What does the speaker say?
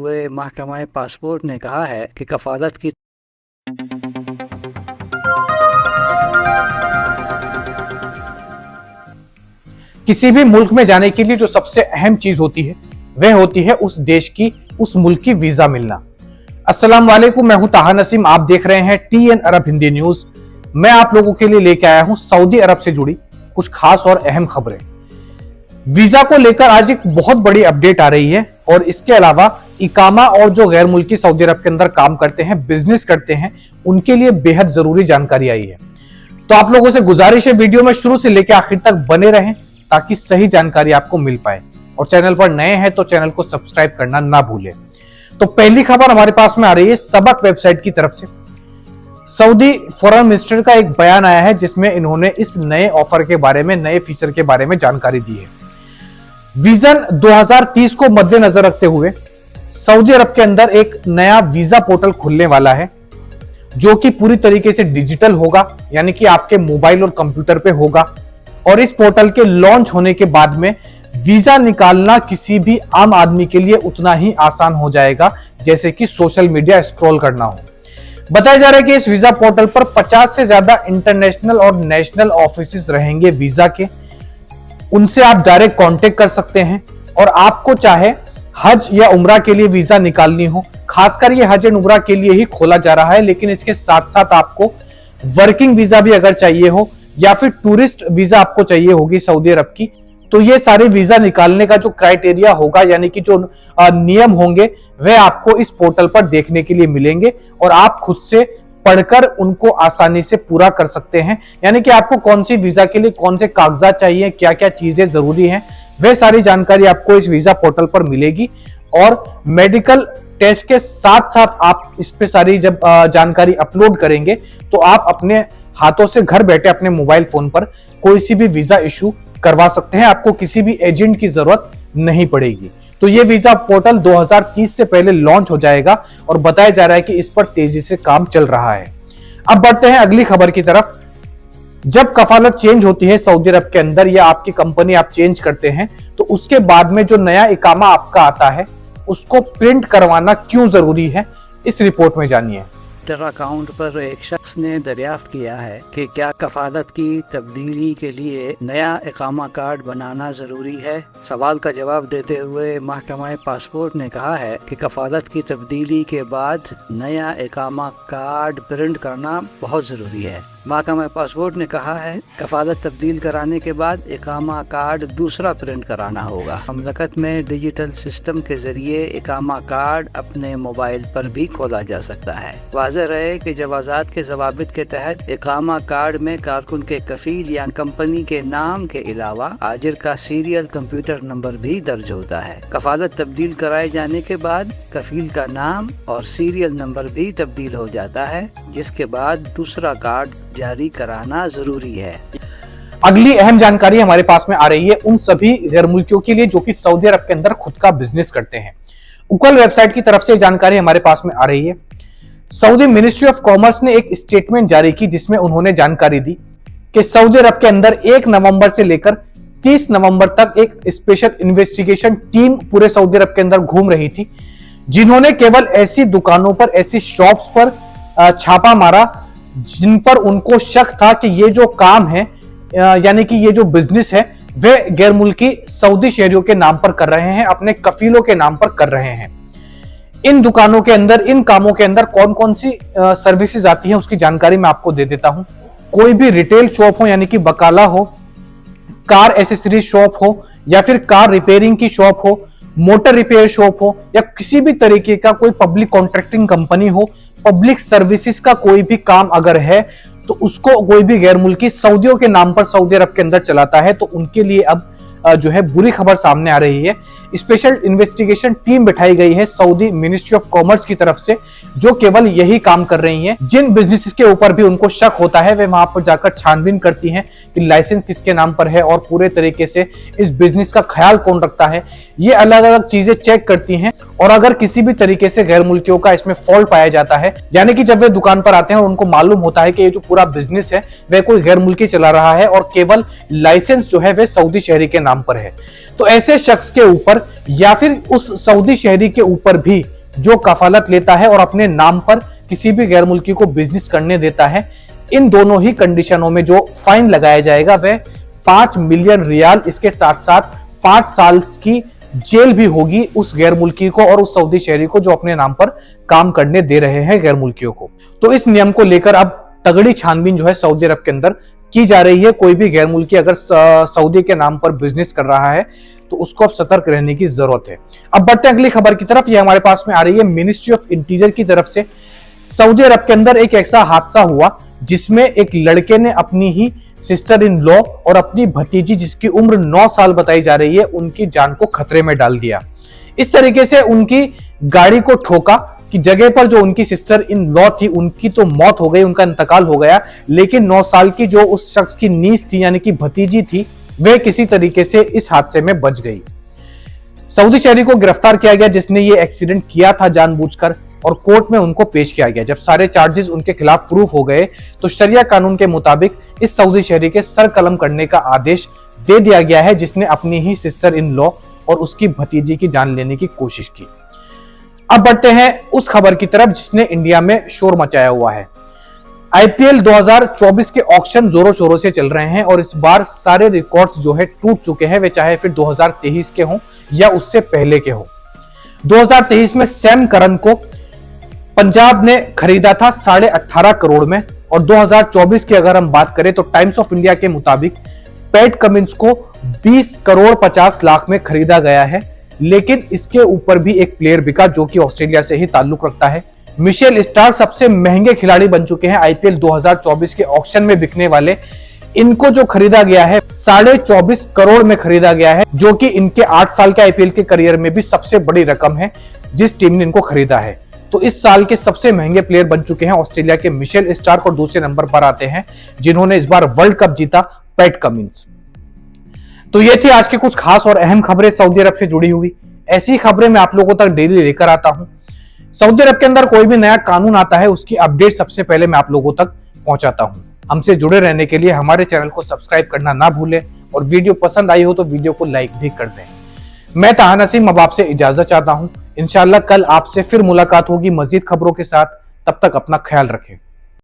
हुए महकमा पासपोर्ट ने कहा है कि कफालत की किसी भी मुल्क में जाने के लिए जो सबसे अहम चीज होती है वह होती है उस देश की, उस मुल्क की वीजा मिलना। अस्सलाम वालेकुम, मैं हूं ताहा नसीम। आप देख रहे हैं TN अरब हिंदी न्यूज। मैं आप लोगों के लिए लेके आया हूं सऊदी अरब से जुड़ी कुछ खास और अहम खबरें। वीजा को लेकर आज एक बहुत बड़ी अपडेट आ रही है और इसके अलावा इकामा और जो गैर मुल्की सऊदी अरब के अंदर काम करते हैं, बिजनेस करते हैं, उनके लिए बेहद जरूरी जानकारी आई है। तो आप लोगों से गुजारिश है, वीडियो में शुरू से लेकर आखिर तक बने रहें ताकि सही जानकारी आपको मिल पाए। और चैनल पर नए हैं तो चैनल को सब्सक्राइब करना ना भूलें। तो पहली खबर हमारे पास में आ रही है सबक वेबसाइट की तरफ से। सऊदी फॉरेन मिनिस्टर का एक बयान आया है जिसमें इन्होंने इस नए ऑफर के बारे में, नए फीचर के बारे में जानकारी दी है। विजन 2030 को मद्देनजर रखते हुए सऊदी अरब के अंदर एक नया वीजा पोर्टल खुलने वाला है जो कि पूरी तरीके से डिजिटल होगा, यानी कि आपके मोबाइल और कंप्यूटर पे होगा। और इस पोर्टल के लॉन्च होने के बाद में वीजा निकालना किसी भी आम आदमी के लिए उतना ही आसान हो जाएगा जैसे कि सोशल मीडिया स्क्रॉल करना हो। बताया जा रहा है कि इस वीजा पोर्टल पर 50 से ज्यादा इंटरनेशनल और नेशनल ऑफिसेस रहेंगे वीजा के। उनसे आप डायरेक्ट कांटेक्ट कर सकते हैं और आपको चाहे हज या उम्रा के लिए वीजा निकालनी हो, खासकर ये हज एंड उम्रा के लिए ही खोला जा रहा है, लेकिन इसके साथ साथ आपको वर्किंग वीजा भी अगर चाहिए हो या फिर टूरिस्ट वीजा आपको चाहिए होगी सऊदी अरब की, तो ये सारे वीजा निकालने का जो क्राइटेरिया होगा, यानी कि जो नियम होंगे, वह आपको इस पोर्टल पर देखने के लिए मिलेंगे और आप खुद से पढ़कर उनको आसानी से पूरा कर सकते हैं। यानी कि आपको कौन सी वीजा के लिए कौन से कागजात चाहिए, क्या क्या चीजें जरूरी हैं, वह सारी जानकारी आपको इस वीजा पोर्टल पर मिलेगी। और मेडिकल टेस्ट के साथ साथ आप इस पे सारी जब जानकारी अपलोड करेंगे तो आप अपने हाथों से घर बैठे अपने मोबाइल फोन पर कोई सी भी वीजा इशू करवा सकते हैं। आपको किसी भी एजेंट की जरूरत नहीं पड़ेगी। तो ये वीजा पोर्टल 2030 से पहले लॉन्च हो जाएगा और बताया जा रहा है कि इस पर तेजी से काम चल रहा है। अब बढ़ते हैं अगली खबर की तरफ। जब कफालत चेंज होती है सऊदी अरब के अंदर या आपकी कंपनी आप चेंज करते हैं तो उसके बाद में जो नया इकामा आपका आता है उसको प्रिंट करवाना क्यों जरूरी है, इस रिपोर्ट में जानिए। ट्विटर अकाउंट पर एक शख्स ने दरियाफ्त किया है कि क्या कफालत की तब्दीली के लिए नया इकामा कार्ड बनाना जरूरी है। सवाल का जवाब देते हुए महकमा पासपोर्ट ने कहा है कि कफालत की तब्दीली के बाद नया इकामा कार्ड प्रिंट करना बहुत जरूरी है। महकमा पासपोर्ट ने कहा है कफालत तब्दील कराने के बाद इकामा कार्ड दूसरा प्रिंट कराना होगा। ममलकत में डिजिटल सिस्टम के जरिए इकामा कार्ड अपने मोबाइल पर भी खोला जा सकता है। वाज़ेह रहे कि जवाजात के जवाबित के तहत इकामा कार्ड में कारकुन के कफील या कंपनी के नाम के अलावा आजिर का सीरियल कंप्यूटर नंबर भी दर्ज होता है। कफालत तब्दील कराए जाने के बाद कफील का नाम और सीरियल नंबर भी तब्दील हो जाता है, जिसके बाद दूसरा कार्ड जारी कराना जरूरी है। अगली अहम जानकारी हमारे पास में आ रही है उन सभी गैर मुल्कियों के लिए जो कि सऊदी अरब के अंदर खुद का बिजनेस करते हैं। उकल वेबसाइट की तरफ से जानकारी हमारे पास में आ रही है। सऊदी मिनिस्ट्री ऑफ कॉमर्स ने एक स्टेटमेंट जारी की जिसमें उन्होंने जानकारी दी कि सऊदी अरब के अंदर 1 नवंबर से लेकर 30 नवंबर तक एक स्पेशल इन्वेस्टिगेशन टीम पूरे सऊदी अरब के अंदर घूम रही थी, जिन्होंने केवल ऐसी दुकानों पर, ऐसी शॉप्स पर छापा मारा जिन पर उनको शक था कि ये जो काम है, यानी कि ये जो बिजनेस है, वे गैर मुल्की सऊदी शहरियों के नाम पर कर रहे हैं, अपने कफीलों के नाम पर कर रहे हैं। इन दुकानों के अंदर, इन कामों के अंदर कौन कौन सी सर्विसेज आती हैं उसकी जानकारी मैं आपको दे देता हूं। कोई भी रिटेल शॉप हो, यानी कि बकाला हो, कार एसेसरी शॉप हो या फिर कार रिपेयरिंग की शॉप हो, मोटर रिपेयर शॉप हो या किसी भी तरीके का कोई पब्लिक कॉन्ट्रैक्टिंग कंपनी हो, पब्लिक सर्विसेज का कोई भी काम अगर है तो उसको कोई भी गैर मुल्की सऊदियों के नाम पर सऊदी अरब के अंदर चलाता है, तो उनके लिए अब जो है बुरी खबर सामने आ रही है। स्पेशल इन्वेस्टिगेशन टीम बिठाई गई है सऊदी मिनिस्ट्री ऑफ कॉमर्स की तरफ से, जो केवल यही काम कर रही हैं। जिन बिजनेसेस के ऊपर भी उनको शक होता है वे वहां पर जाकर छानबीन करती हैं कि लाइसेंस किसके नाम पर है और पूरे तरीके से इस बिजनेस का ख्याल कौन रखता है। ये अलग अलग चीजें चेक करती हैं और अगर किसी भी तरीके से गैर मुल्कियों का इसमें फॉल्ट पाया जाता है, यानी कि जब वे दुकान पर आते हैं और उनको मालूम होता है कि ये जो पूरा बिजनेस है वह कोई गैर मुल्की चला रहा है और केवल लाइसेंस जो है वह सऊदी शहरी के नाम पर है, तो ऐसे शख्स के ऊपर या फिर उस सऊदी शहरी के ऊपर भी जो कफालत लेता है और अपने नाम पर किसी भी गैर मुल्की को बिजनेस करने देता है, इन दोनों ही कंडीशनों में जो फाइन लगाया जाएगा वह 5 मिलियन रियाल, इसके साथ साथ 5 साल की जेल भी होगी उस गैर मुल्की को और उस सऊदी शहरी को जो अपने नाम पर काम करने दे रहे हैं गैर मुल्कियों को। तो इस नियम को लेकर अब तगड़ी छानबीन जो है सऊदी अरब के अंदर की जा रही है। कोई भी गैर मुल्की अगर सऊदी के नाम पर बिजनेस कर रहा है तो उसको अब सतर्क रहने की जरूरत है। अब बढ़ते हैं अगली खबर की तरफ। ये हमारे पास में आ रही है मिनिस्ट्री ऑफ इंटीरियर की तरफ से। सऊदी अरब के अंदर एक ऐसा हादसा हुआ जिसमें एक लड़के ने अपनी ही सिस्टर इन लॉ और अपनी भतीजी जिसकी उम्र 9 साल बताई जा रही है, उनकी जान को खतरे में डाल दिया। इस तरीके से उनकी गाड़ी को ठोका कि जगह पर जो उनकी सिस्टर इन लॉ थी उनकी तो मौत हो गई, उनका इंतकाल हो गया, लेकिन 9 साल की जो उस शख्स की नीस थी यानी कि भतीजी थी वह किसी तरीके से इस हादसे में बच गई। सऊदी शहरी को गिरफ्तार किया गया जिसने ये एक्सीडेंट किया था जानबूझकर और कोर्ट में उनको पेश किया गया। जब सारे चार्जेस उनके खिलाफ प्रूफ हो गए तो शरिया कानून के मुताबिक इस सऊदी शहरी के सर कलम करने का आदेश दे दिया गया है जिसने अपनी ही सिस्टर इन लॉ और उसकी भतीजी की जान लेने की कोशिश की। अब बढ़ते हैं उस खबर की तरफ जिसने इंडिया में शोर मचाया हुआ है। आईपीएल 2024 के ऑक्शन जोरों शोरों से चल रहे हैं और इस बार सारे रिकॉर्ड्स जो है टूट चुके हैं, वे चाहे फिर 2023 के हों या उससे पहले के हों। 2023 में सैम करन को पंजाब ने खरीदा था 18.5 करोड़ में और 2024 की अगर हम बात करें तो टाइम्स ऑफ इंडिया के मुताबिक पैट कमिंस को 20 करोड़ 50 लाख में खरीदा गया है। लेकिन इसके ऊपर भी एक प्लेयर बिका जो कि ऑस्ट्रेलिया से ही ताल्लुक रखता है। मिशेल स्टार्क सबसे महंगे खिलाड़ी बन चुके हैं आईपीएल 2024 के ऑक्शन में बिकने वाले। इनको जो खरीदा गया है 24.5 करोड़ में खरीदा गया है, जो कि इनके 8 साल के आईपीएल के करियर में भी सबसे बड़ी रकम है जिस टीम ने इनको खरीदा है। तो इस साल के सबसे महंगे प्लेयर बन चुके हैं ऑस्ट्रेलिया के मिशेल स्टार्क और दूसरे नंबर पर आते हैं जिन्होंने इस बार वर्ल्ड कप जीता, पैट कमिंस। तो ये थी आज की कुछ खास और अहम खबरें सऊदी अरब से जुड़ी हुई। ऐसी खबरें मैं आप लोगों तक डेली लेकर आता हूं। सऊदी अरब के अंदर कोई भी नया कानून आता है उसकी अपडेट सबसे पहले मैं आप लोगों तक पहुंचाता हूं। हमसे जुड़े रहने के लिए हमारे चैनल को सब्सक्राइब करना ना भूलें और वीडियो पसंद आई हो तो वीडियो को लाइक भी कर दें। मैं ताहा नसीम अब आपसे इजाजत चाहता हूं। इंशाल्लाह कल आपसे फिर मुलाकात होगी मजीद खबरों के साथ। तब तक अपना ख्याल रखें।